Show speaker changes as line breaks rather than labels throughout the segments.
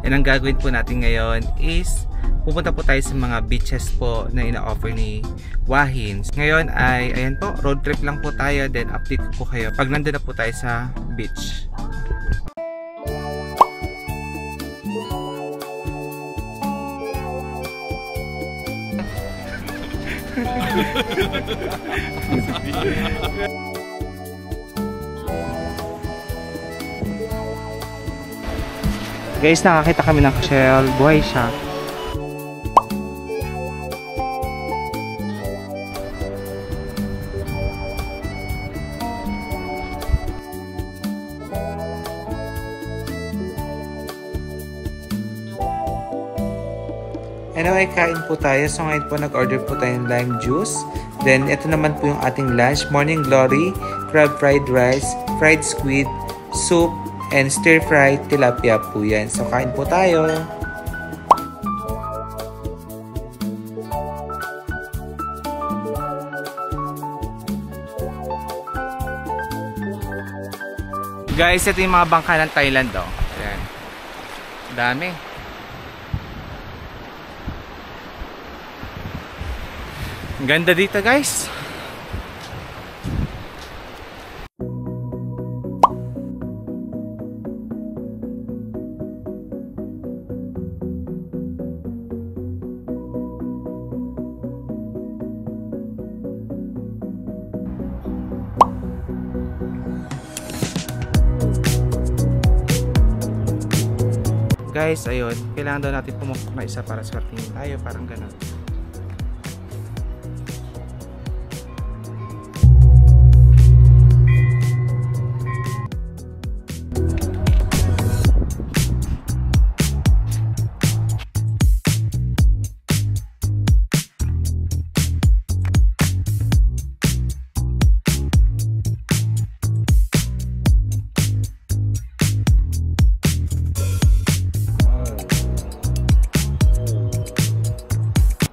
And ang gagawin po natin ngayon is pupunta po tayo sa mga beaches po na ina-offer ni Wahins. Ngayon ay, ayan po, road trip lang po tayo. Then update ko po kayo pag nandun na po tayo sa beach. Guys, nakakita kami ng shell. Buhay siya. Anyway, kain po tayo. So ngayon po nag-order po tayo ng lime juice. Then ito naman po yung ating lunch. Morning glory, crab fried rice, fried squid, soup, and stir-fried tilapia po yan. So kain po tayo. Guys, ito yung mga bangka ng Thailand, oh. Ayan. Dami. Ganda dito, guys. Guys, ayun, kailangan daw natin pumukpok na isa para swertihin tayo, parang ganun.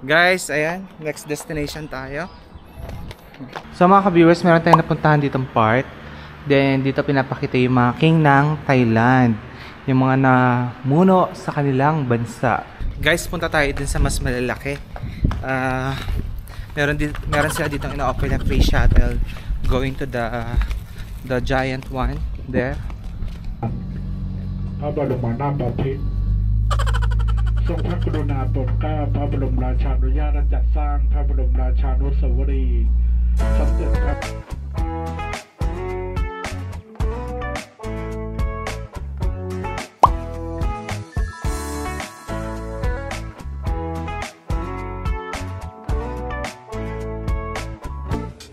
Guys, ayan, next destination tayo. So mga ka-viewers, meron tayong napuntahan ditong part. Then dito pinapakita yung mga king ng Thailand, yung mga namuno sa kanilang bansa. Guys, punta tayo din sa mas malalaki. Meron sila ditong ina-offer na free shuttle going to the giant one there.
ทรงพระกรุณาโปรดเกล้าพระบรมราชานุญาตและจัดสร้างพระบรมราชานุสาวรีย์สมเด็จพระ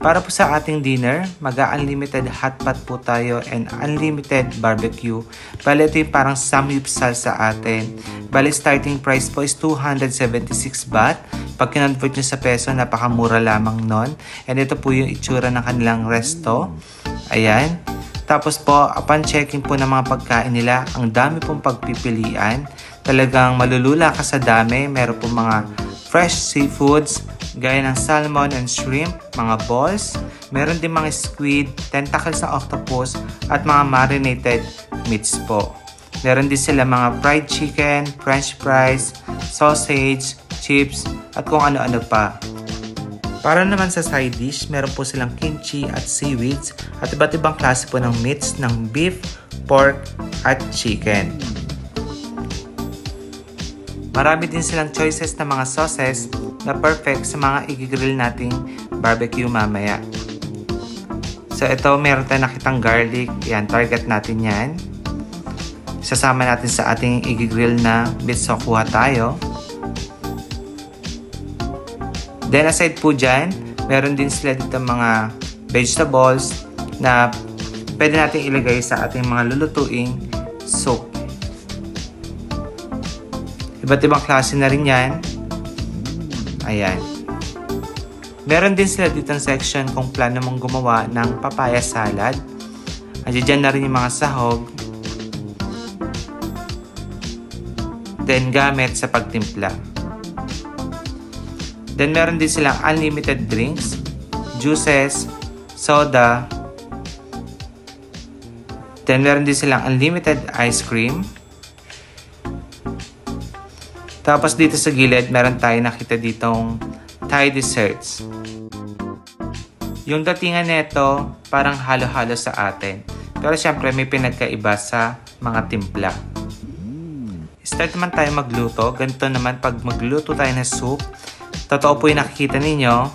Para po sa ating dinner, mag-unlimited hotpot po tayo and unlimited barbecue. Bale, ito yung parang samyupsal sa atin. Bale, starting price po is 276 baht. Pag kinonvert nyo sa peso, napakamura lamang nun. And ito po yung itsura ng kanilang resto. Ayan. Tapos po, upon checking po ng mga pagkain nila, ang dami pong pagpipilian. Talagang malulula ka sa dami. Meron po mga fresh seafoods, gaya ng salmon and shrimp, mga balls, meron din mga squid, tentacles na octopus, at mga marinated meats po. Meron din sila mga fried chicken, french fries, sausage, chips, at kung ano-ano pa. Para naman sa side dish, meron po silang kimchi at seaweeds, at iba't ibang klase po ng meats ng beef, pork, at chicken. Marami din silang choices na mga sauces na perfect sa mga i-grill nating barbecue mamaya. So ito, meron tayong nakitang garlic. Yan, target natin yan. Sasama natin sa ating i-grill na bits, so kuha tayo. Then aside po dyan, meron din sila dito mga vegetables na pwede natin ilagay sa ating mga lulutuing soup. Iba't ibang klase na rin yan. Ayan. Meron din sila dito ng section kung plano mong gumawa ng papaya salad. Andiyan na rin yung mga sahog. Then gamit sa pagtimpla. Then meron din silang unlimited drinks, juices, soda. Then meron din silang unlimited ice cream. Tapos dito sa gilid, meron tayo nakita ditong Thai desserts. Yung datingan nito, parang halo-halo sa atin. Pero syempre may pinagkaiba sa mga timpla. Start naman tayo magluto. Ganito naman pag magluto tayo ng soup. Totoo po yung nakikita ninyo.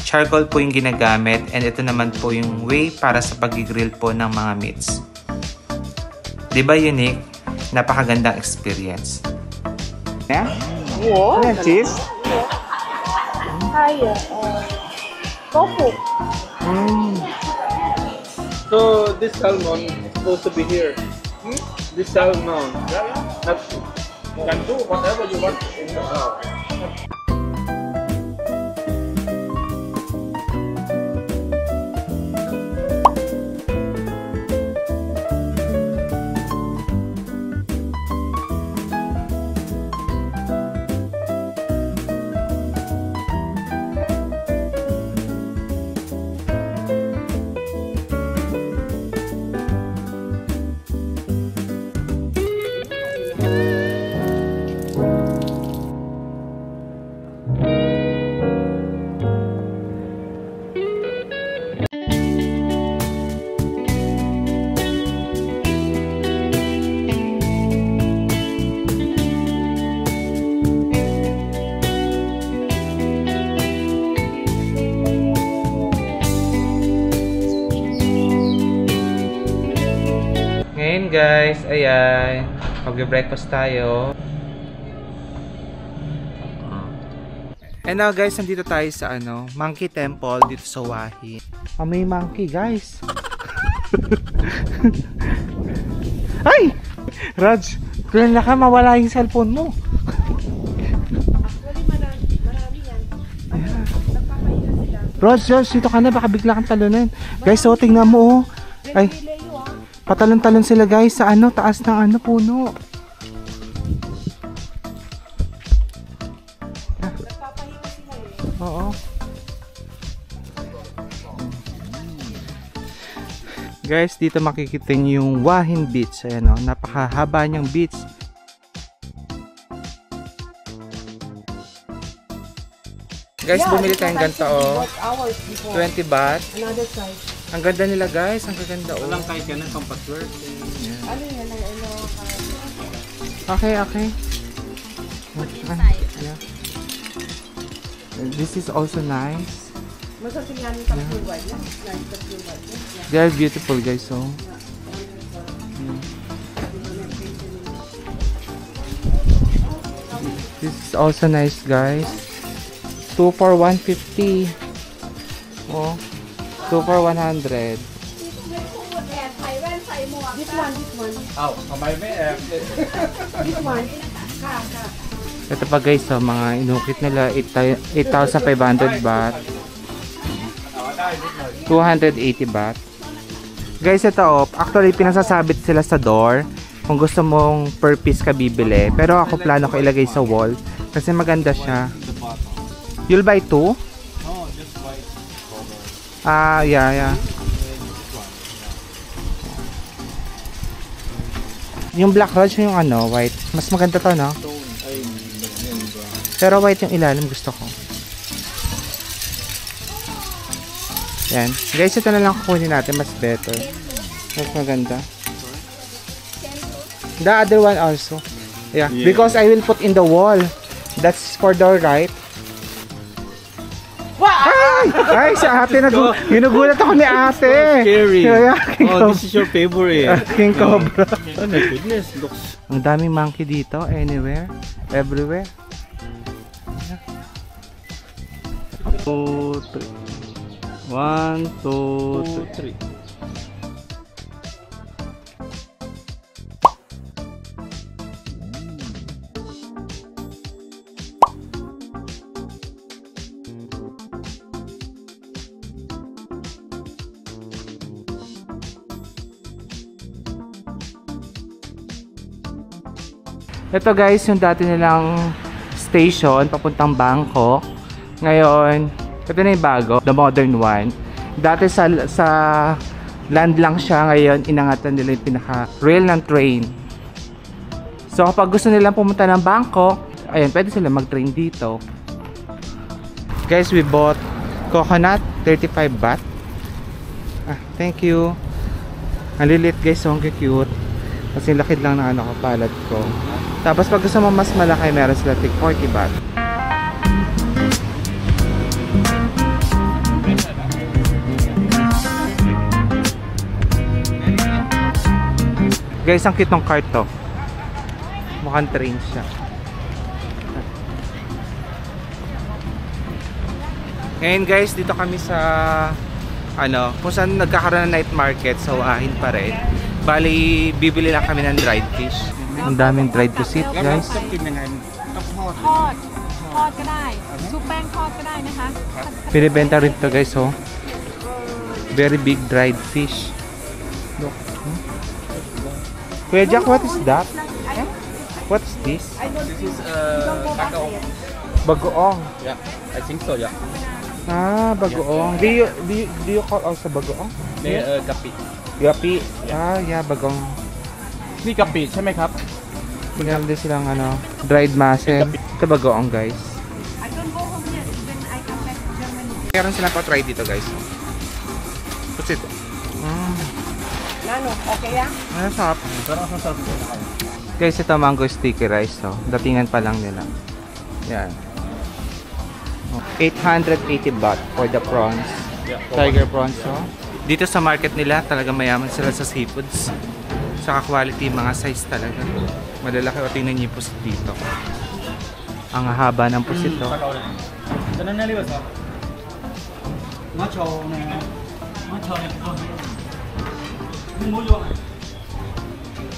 Charcoal po yung ginagamit. And ito naman po yung way para sa pag-grill po ng mga meats. Diba unique? Napakagandang experience. Yeah?
What?
Ano cheese?
Hi, tofu.
So this salmon is supposed to be here. This salmon, not, you can do whatever you want in the house.
Ngayon guys, ayan, mag-breakfast tayo. And now guys, nandito tayo sa Monkey Temple dito sa Wahi. May monkey guys. Ay! Raj, kailan na ka mawala yung cellphone mo? Raj, dito ka na, baka bigla kang talunin. Guys, so tingnan mo Ay, patalon-talon sila guys sa taas ng puno. Oo. Guys, dito makikita niyo yung Wahin Beach. Ayan napakahaba niyang beach. Guys, bumili tayong ganito 20 baht.
Another size.
Ang ganda nila guys, ang gaganda
Walang kahit yan ang password.
Ano yan?
Okay. Yeah. This is also nice.
Masasingan yung pure white. Nice pure white.
They are beautiful guys, so. This is also nice guys. 2 for 150. Oh, 2 for 100.
This one. This one.
Ito pa guys, mga inukit nila 8,500 baht. 280 baht. Guys, ito actually pinasasabit sila sa door kung gusto mong per piece ka bibili. Pero ako plano ko ilagay sa wall kasi maganda siya. You'll buy 2?
Oh, just white.
Yeah. Yung black rose yung white. Mas maganda to, no? Pero white yung ilalim gusto ko. Yan. Guys, ito na lang kukunin natin. Mas better. Mas maganda. The other one also. Yeah. Because I will put in the wall. That's for door, right? Ay, si ate ginugulat ako ni ate.
Scary.
King
Oh, this is your favorite.
King Cobra.
Oh my goodness, looks.
Ang daming monkey dito, anywhere, everywhere.
2, 3. 1, 2, 3.
Ito guys, yung dati nilang station papuntang Bangkok. Ngayon, ito na yung bago, the modern one. Dati sa land lang siya, ngayon inangatan nila yung pinaka rail ng train. So kapag gusto nilang pumunta ng Bangkok, Ayan, pwede sila mag-train dito. Guys, we bought coconut, 35 baht. Thank you. Ang lilit guys, so ang cute. Kasi lakid lang na kapalad ko. Tapos pag gusto mo mas malaki, meron sila tig 40 baht. Guys, ang cute ng cart to. Mukhang train siya. Ngayon guys, dito kami sa kung saan nagkakaroon ng night market sa Wahin pa rin. Bali, bibili lang kami ng dried fish. Ang daming dried to sit guys.
ทอดก็ได้ซุปแป้งทอดก็ได้นะคะ
Pinibenta rin to guys, oh. Very big dried fish. Look. Kuya Jack, what is that? What is this?
This is bagoong.
Bagoong.
Yeah, I think so. Yeah.
Bagoong. Do you call also bagoong?
Gapi.
Gapi. Yeah, bagoong.
นี่กะปิใช่ไหมครับ
Tingnan din silang dried mussel. Ito bagoong guys.
I don't go home yet when I come back to Germany.
Meron silang pa-try dito guys. What's it?
Nano, okay ya?
Sarap. Guys, ito mango sticky rice. Datingan pa lang nila. Yan. 880 baht for the prawns. Tiger prawns. Dito sa market nila, talaga mayaman sila sa seafoods. Saka quality, mga size talaga. Malalaki. O tingnan niyo yung pusit dito. Ang haba ng pusit.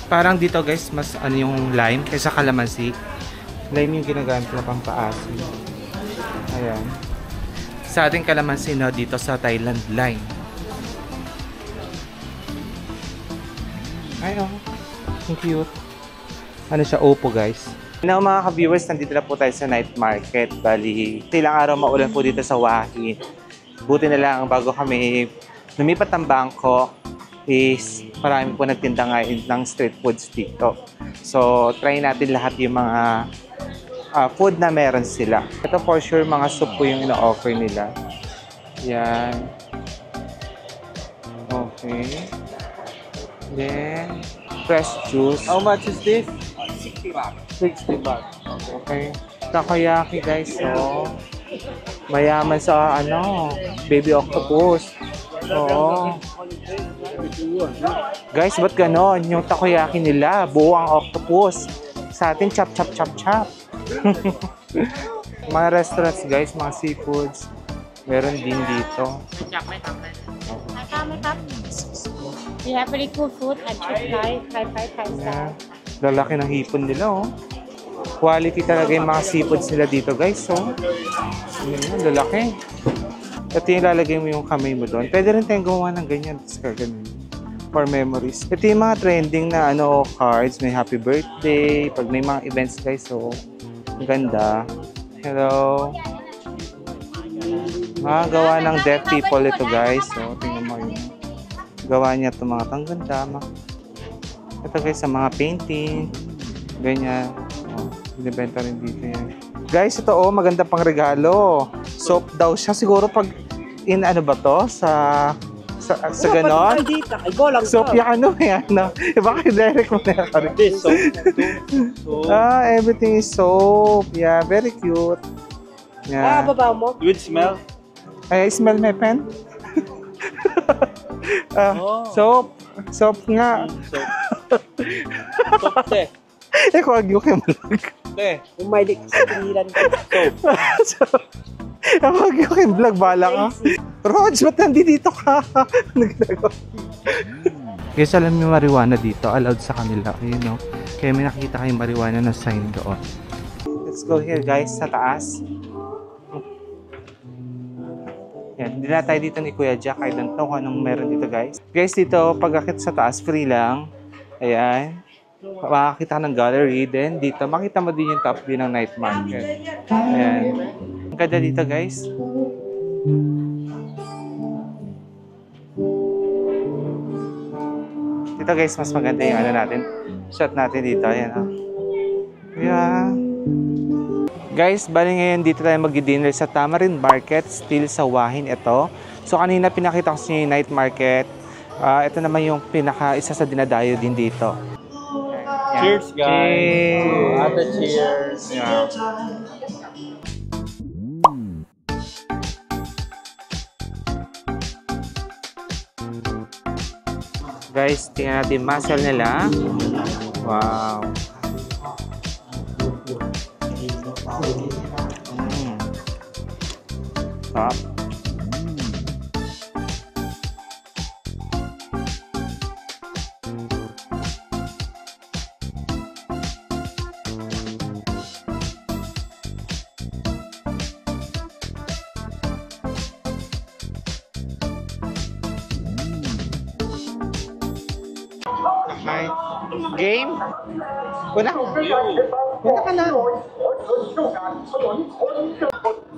Parang dito guys, mas yung lime kaysa kalamansi. Lime yung ginagamit na pang paasin. Ayan. Sa ating kalamansi dito sa Thailand, lime. Ay, ang cute. Ano siya, opo guys. Now mga ka-viewers, nandito na po tayo sa night market. Bali, ilang araw maulan po dito sa Wahin. Buti na lang bago kami lumipat ng bangko is marami po nagtinda ngayon ng street foods dito. So, try natin lahat yung mga food na meron sila. Ito for sure mga soup po yung ino-offer nila. Yan. Okay. Then, fresh juice.
How much is this?
60 baht.
60 baht.
Okay. Takoyaki guys, mayaman sa baby octopus. Oo. Guys, ba't ganon? Yung takoyaki nila, buo ang octopus. Sa atin, chop, chop, chop, chop. Mga restaurants guys, mga seafoods, meron din dito.
We have very good food and cheap price, Thai style.
Lalaki ng hipon nila, Quality talaga yung mga seafoods nila dito, guys, Ayan, lalaki. Ito yung lalagay mo yung kamay mo doon. Pwede rin tayong gumawa ng ganyan. For memories. Ito yung mga trending na cards. May happy birthday. Pag may mga events, guys, ang ganda. Hello. Gawa ng deaf people ito, guys. Tingnan mo yung gawa niya ito mga tangganda. Ito guys, sa mga painting. Ganyan. Binibenta rin dito yan. Guys, ito maganda pang regalo. Soap daw siya. Siguro pag ba to? Sa ganon? Soap yan Bakit direct mo na
This soap.
Everything is soap. Yeah, very cute. Yeah.
Babaw mo?
Good smell.
I smell my pen. Soap. Soap nga.
Soap te.
Huwag yung kimlag.
Te.
Umaydik sa pililan ko.
Huwag yung kimlag. Bala ka. Rog, ba't nandito ka? Guys, alam niyo marijuana dito. Allowed sa kanila. Ayun, Kaya may nakikita kayong marijuana na sign doon. Let's go here, guys. Sa taas. Yan, hindi na tayo dito ni Kuya Jack. I don't know kung anong meron dito, guys. Guys, dito, pag-akit sa taas, free lang. Ayan. Makakita ka ng gallery. Then, dito, makita mo din yung top view ng night market. Ayan. Ang ganda dito, guys. Dito, guys, mas maganda yung natin. Shot natin dito. Ayan, Yeah. Guys, bali ngayon dito tayo mag-dinner sa Tamarind Market, still sa Wahin ito. So kanina pinakita ko sa inyo yung night market. Ito naman yung isa sa dinadayo din dito.
Cheers, guys.
Cheers.
Ate, cheers.
Yeah. Guys, tingnan natin muscle nila. Wow. Top. Okay. Game? Una ka na.